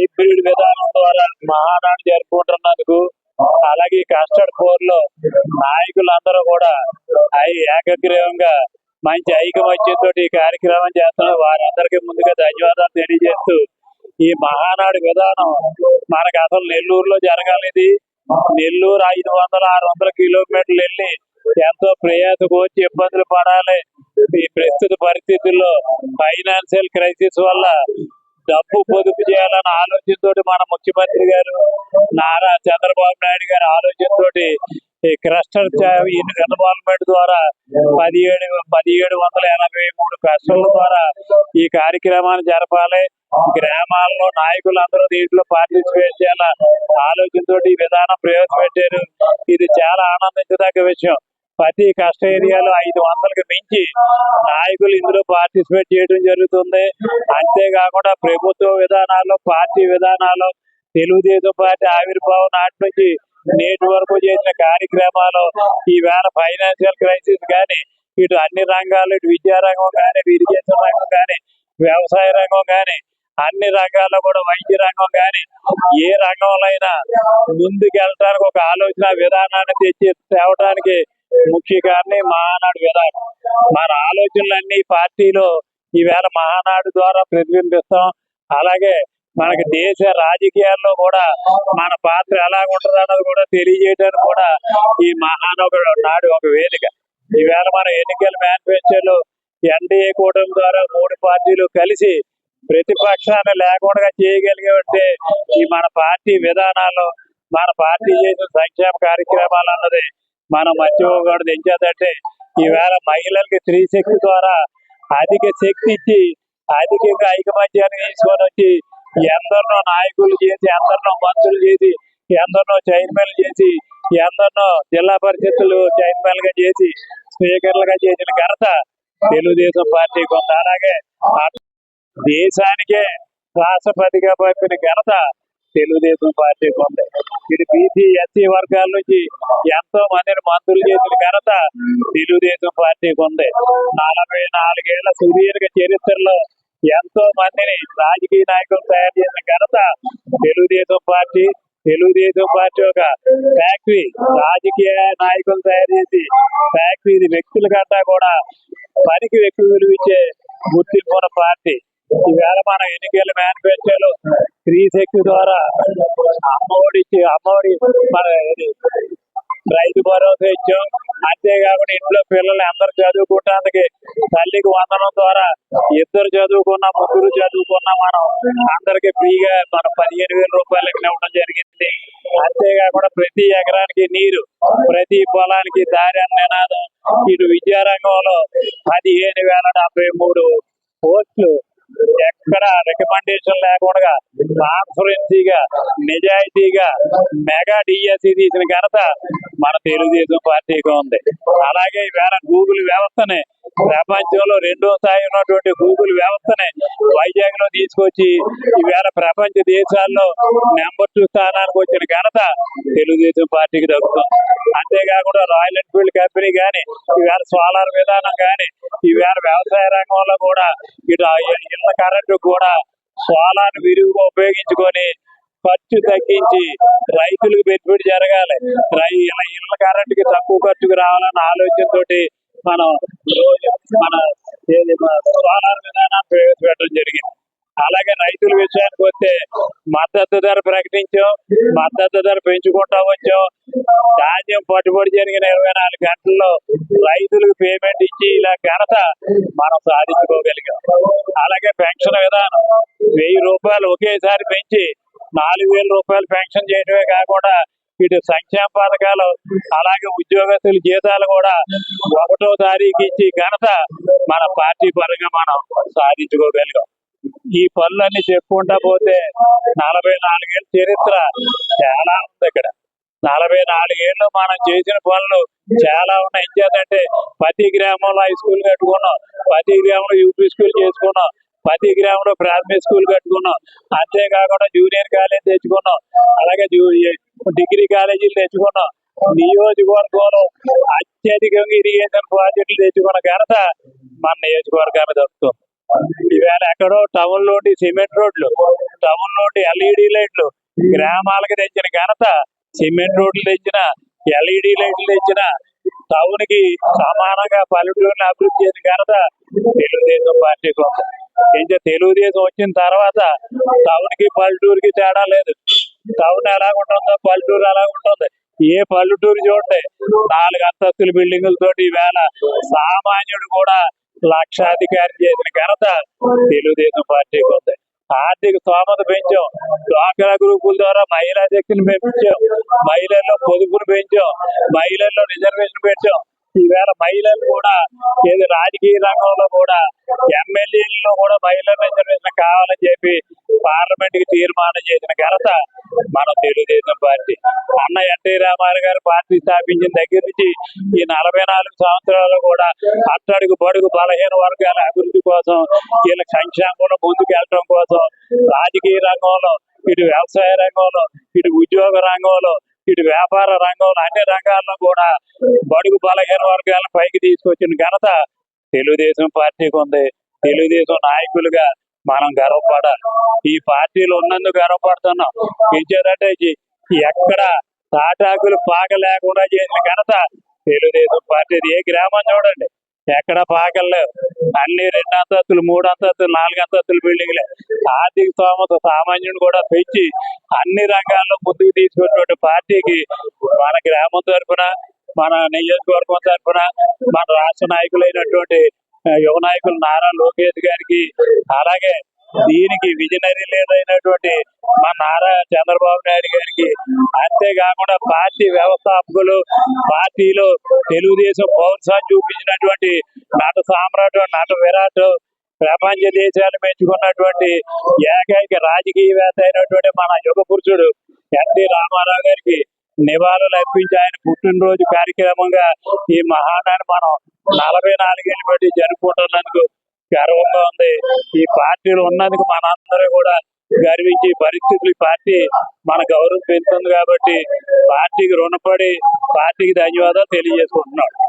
Hybrid విధానం ద్వారా మహానాడు జరుపుకుంటున్నందుకు, అలాగే కస్టర్డ్ పోర్ లో నాయకులందరూ కూడా ఏకగ్రీవంగా మంచి ఐకమత్యంతో ఈ కార్యక్రమం చేస్తున్నారు. వారందరికీ ముందుగా ధన్యవాదాలు తెలియజేస్తూ, ఈ మహానాడు విధానం మనకు అసలు నెల్లూరులో జరగాలి. నెల్లూరు 500-600 కిలోమీటర్లు వెళ్ళి ఎంతో ప్రయాస కోర్చి ఇబ్బందులు పడాలి. ఈ ప్రస్తుత పరిస్థితుల్లో ఫైనాన్షియల్ క్రైసిస్ వల్ల డబ్బు పొదుపు చేయాలన్న ఆలోచనతో మన ముఖ్యమంత్రి గారు నారా చంద్రబాబు నాయుడు గారి ఆలోచనతో ఈ క్లస్టర్ ఇన్వాల్వ్మెంట్ ద్వారా 1783 క్లస్టర్ల ద్వారా ఈ కార్యక్రమాన్ని జరపాలి. గ్రామాల్లో నాయకులందరూ దీంట్లో పార్టిసిపేట్ చేయాల ఆలోచనతో ఈ విధానం ప్రవేశపెట్టారు. ఇది చాలా ఆనందించదగ్గ విషయం. ప్రతి కష్ట ఏరియాలో 500కి మించి నాయకులు ఇందులో పార్టిసిపేట్ చేయడం జరుగుతుంది. అంతేకాకుండా ప్రభుత్వ విధానాల్లో, పార్టీ విధానాలు, తెలుగుదేశం పార్టీ ఆవిర్భావం నాటి నుంచి నేటి వరకు చేసిన కార్యక్రమాలు, ఈవేళ ఫైనాన్షియల్ క్రైసిస్ కానీ, ఇటు అన్ని రంగాలు, ఇటు విద్యారంగం కానీ, ఇటు ఇరిగేషన్ రంగం కానీ, వ్యవసాయ రంగం కానీ, అన్ని రంగాల్లో కూడా, వైద్య రంగం కానీ, ఏ రంగంలో అయినా ముందుకెళ్ళడానికి ఒక ఆలోచన విధానాన్ని తేవడానికి ముఖ్య కారణం మహానాడు విధానం. మన ఆలోచనలన్నీ పార్టీలో ఈవేళ మహానాడు ద్వారా ప్రతిబింబిస్తాం. అలాగే మనకి దేశ రాజకీయాల్లో కూడా మన పాత్ర ఎలా ఉంటుంది అన్నది కూడా తెలియజేయడానికి కూడా ఈ మహానాడు ఒక వేదిక. ఈవేళ మన ఎన్నికల మేనిఫెస్టోలో ఎన్డీఏ కూటమి ద్వారా 3 పార్టీలు కలిసి ప్రతిపక్షాన్ని లేకుండా చేయగలిగే ఈ మన పార్టీ విధానాలు, మన పార్టీ చేసిన సంక్షేమ కార్యక్రమాలు అన్నది మనం మర్చిపోకూడదు. ఎంచేదంటే ఈవేళ మహిళలకి స్త్రీ శక్తి ద్వారా అధిక శక్తి ఇచ్చి, అధికంగా ఐకమత్యాన్ని తీసుకొని వచ్చి, ఎందరినో నాయకులు చేసి, ఎందరినో మంత్రులు చేసి, ఎందరినో చైర్మన్లు చేసి, ఎందరినో జిల్లా పరిషత్తులు చైర్మన్ గా చేసి, స్పీకర్లుగా చేసిన ఘనత తెలుగుదేశం పార్టీకి ఉంది. అలాగే దేశానికే రాష్ట్రపతిగా పంపిన ఘనత తెలుగుదేశం పార్టీకి ఉంది. ఇది బీసీ ఎస్సీ వర్గాల నుంచి ఎంతో మందిని మంత్రులు చేసిన ఘనత తెలుగుదేశం పార్టీకి ఉంది. 44 ఏళ్ల సుదీర్ఘ చరిత్రలో ఎంతో మందిని రాజకీయ నాయకులు తయారు చేసిన ఘనత తెలుగుదేశం పార్టీ. తెలుగుదేశం పార్టీ ఒక ఫ్యాక్టరీ, రాజకీయ నాయకులు తయారు చేసి ఫ్యాక్టరీ. ఇది వ్యక్తుల కన్నా కూడా పనికి వ్యక్తి విలువిచ్చే గుర్తింపున్న పార్టీ. ఈవేళ మన ఎన్నికల మేనిఫెస్టోలో స్త్రీ శక్తి ద్వారా అమ్మఒడి మన రైతు భరోసా ఇచ్చాం. అంతేకాకుండా ఇంట్లో పిల్లలు అందరూ చదువుకోవటానికి తల్లికి వందనం ద్వారా 2 చదువుకున్నా, 3 చదువుకున్నా మనం అందరికి ఫ్రీగా మన 15,000 రూపాయలకి ఇవ్వడం జరిగింది. అంతేకాకుండా ప్రతి ఎకరానికి నీరు, ప్రతి పొలానికి దారి అన్న నినాదం. ఇటు విద్యారంగంలో 15,073 పోస్టులు ఎక్కడ రికమెండేషన్ లేకుండా ట్రాన్స్పరెన్సీగా, నిజాయితీగా మెగా డిఎస్సి తీసిన ఘనత మన తెలుగుదేశం పార్టీగా ఉంది. అలాగే ఈవేళ గూగుల్ వ్యవస్థని, ప్రపంచంలో 2వ స్థాయి ఉన్నటువంటి గూగుల్ వ్యవస్థని వైజాగ్ లో తీసుకొచ్చి ఈవేళ ప్రపంచ దేశాల్లో నెంబర్ 2 స్థానానికి వచ్చిన ఘనత తెలుగుదేశం పార్టీకి దక్కుతుంది. అంతేకాకుండా రాయల్ ఎన్ఫీల్డ్ కంపెనీ కానీ, ఈవేళ సోలార్ విధానం కానీ, ఈవేళ వ్యవసాయ రంగంలో కూడా ఇటు ఇళ్ల కరెంటు కూడా సోలార్ విరివిగా ఉపయోగించుకొని ఖర్చు తగ్గించి రైతులకు పెట్టుబడి జరగాలి, ఇళ్ల కరెంటుకి తక్కువ ఖర్చుకు రావాలన్న ఆలోచనతో మనం సోలార్ విధానాన్ని ప్రవేశపెట్టడం జరిగింది. అలాగే రైతుల విషయానికి వస్తే మద్దతు ధర ప్రకటించాం, మద్దతు ధర పెంచుకుంటా వచ్చాం. ధాన్యం పట్టుబడి జరిగిన 24 గంటల్లో రైతులకు పేమెంట్ ఇచ్చి ఇలా ఘనత మనం సాధించుకోగలిగాం. అలాగే పెన్షన్ విధానం 1000 రూపాయలు ఒకేసారి పెంచి 4,000 రూపాయలు పెన్షన్ చేయడమే కాకుండా ఇటు సంక్షేమ పథకాలు, అలాగే ఉద్యోగస్తుల జీతాలు కూడా 1వ తారీఖు ఇచ్చి ఘనత మన పార్టీ పరంగా మనం సాధించుకోగలిగాం. ఈ పనులన్నీ చెప్పుకుంటా పోతే 44 ఏళ్ళ చరిత్ర చాలా ఉంది. ఇక్కడ 44 ఏళ్ళు మనం చేసిన పనులు చాలా ఉన్నాయి. ఏంటంటే ప్రతి గ్రామంలో హై స్కూల్ కట్టుకున్నాం, ప్రతి గ్రామంలో యూపీ స్కూల్ చేసుకున్నాం, ప్రతి గ్రామంలో ప్రాథమిక స్కూల్ కట్టుకున్నాం. అంతేకాకుండా జూనియర్ కాలేజ్ తెచ్చుకున్నాం, అలాగే డిగ్రీ కాలేజీలు తెచ్చుకున్నాం. నియోజకవర్గంలో అత్యధికంగా ఇరిగేషన్ ప్రాజెక్టులు తెచ్చుకున్న ఘనత మన నియోజకవర్గానికి దక్కుతుంది. ఈవేళ ఎక్కడో టౌన్ లోటి సిమెంట్ రోడ్లు, టౌన్ లోటి ఎల్ఈడి లైట్లు, గ్రామాలకు తెచ్చిన ఘనత సిమెంట్ రోడ్లు తెచ్చిన, ఎల్ఈడి లైట్లు తెచ్చిన, టౌన్ కి సమానంగా పల్లెటూరుని అభివృద్ధి చేసిన ఘనత తెలుగుదేశం పార్టీకి ఉంది. ఇంకా తెలుగుదేశం వచ్చిన తర్వాత టౌన్ కి పల్లెటూరుకి తేడా లేదు. టౌన్ ఎలాగుంటుందో పల్లెటూరు ఎలాగుంటుంది. ఏ పల్లెటూరు చూడండి 4 అంతస్తుల బిల్డింగులతోటి ఈవేళ సామాన్యుడు కూడా లక్షాధికారి చేసిన ఘనత తెలుగుదేశం పార్టీకి ఉంది. ఆర్థిక స్తోమత పెంచాం, డ్వాక్రా గ్రూపుల ద్వారా మహిళా శక్తిని పెంచాం, మహిళల్లో పొదుపును పెంచాం, మహిళల్లో రిజర్వేషన్ పెంచాం. ఈవేళ మహిళలు కూడా ఏది రాజకీయ రంగంలో కూడా ఎమ్మెల్యేలలో కూడా మహిళా రిజర్వేషన్ కావాలని చెప్పి పార్లమెంట్ కి తీర్మానం చేసిన ఘనత మన తెలుగుదేశం పార్టీ. అన్న ఎన్టీ రామారావు గారు పార్టీ స్థాపించిన దగ్గర నుంచి ఈ 44 సంవత్సరాలు కూడా అట్టడుగు బడుగు బలహీన వర్గాల అభివృద్ధి కోసం, వీళ్ళ సంక్షేమంలో ముందుకు వెళ్ళడం కోసం రాజకీయ రంగంలో, ఇటు వ్యవసాయ రంగంలో, ఇటు ఉద్యోగ రంగంలో, ఇటు వ్యాపార రంగంలో, అన్ని రంగాల్లో కూడా బడుగు బలహీన వర్గాలను పైకి తీసుకొచ్చిన ఘనత తెలుగుదేశం పార్టీకి ఉంది. తెలుగుదేశం నాయకులుగా మనం గర్వపడాలి. ఈ పార్టీలు ఉన్నందుకు గర్వపడుతున్నాం. ఇచ్చేదంటే ఎక్కడ తాటాకులు పాక లేకుండా చేసిన ఘనత తెలుగుదేశం పార్టీ. ఏ గ్రామం చూడండి ఎక్కడ పాకలు లేవు, అన్ని 2 అంతస్తులు 3 అంతస్తులు 4 అంతస్తుల బిల్డింగ్లే. ఆర్థిక స్తోమత సామాన్యుని కూడా పెంచి అన్ని రంగాల్లో ముందుకు తీసుకున్నటువంటి పార్టీకి మన గ్రామం తరఫున, మన నియోజకవర్గం తరఫున, మన రాష్ట్ర నాయకులైనటువంటి యువ నాయకులు నారా లోకేష్ గారికి, అలాగే దీనికి విజనరీ లీడర్ అయినటువంటి మన నారా చంద్రబాబు నాయుడు గారికి, అంతేకాకుండా పార్టీ వ్యవస్థాపకులు, పార్టీలో తెలుగుదేశం పౌరుషాన్ని చూపించినటువంటి నట సామ్రాట్, నట విరాట్, ప్రపంచ దేశాలు మెచ్చుకున్నటువంటి ఏకైక రాజకీయవేత్త అయినటువంటి మన యుగ పురుషుడు ఎన్టీ రామారావు గారికి నివాళులు అర్పించి ఆయన పుట్టినరోజు కార్యక్రమంగా ఈ మహానాన్ని మనం 44 ఏళ్ళు బట్టి జరుపుకుంటున్నందుకు గర్వంగా ఉంది. ఈ పార్టీలు ఉన్నందుకు మనందరూ కూడా గర్వించే పరిస్థితులు పార్టీ మన గౌరవం పెంచుతుంది. కాబట్టి పార్టీకి రుణపడి పార్టీకి ధన్యవాదాలు తెలియజేసుకుంటున్నాం.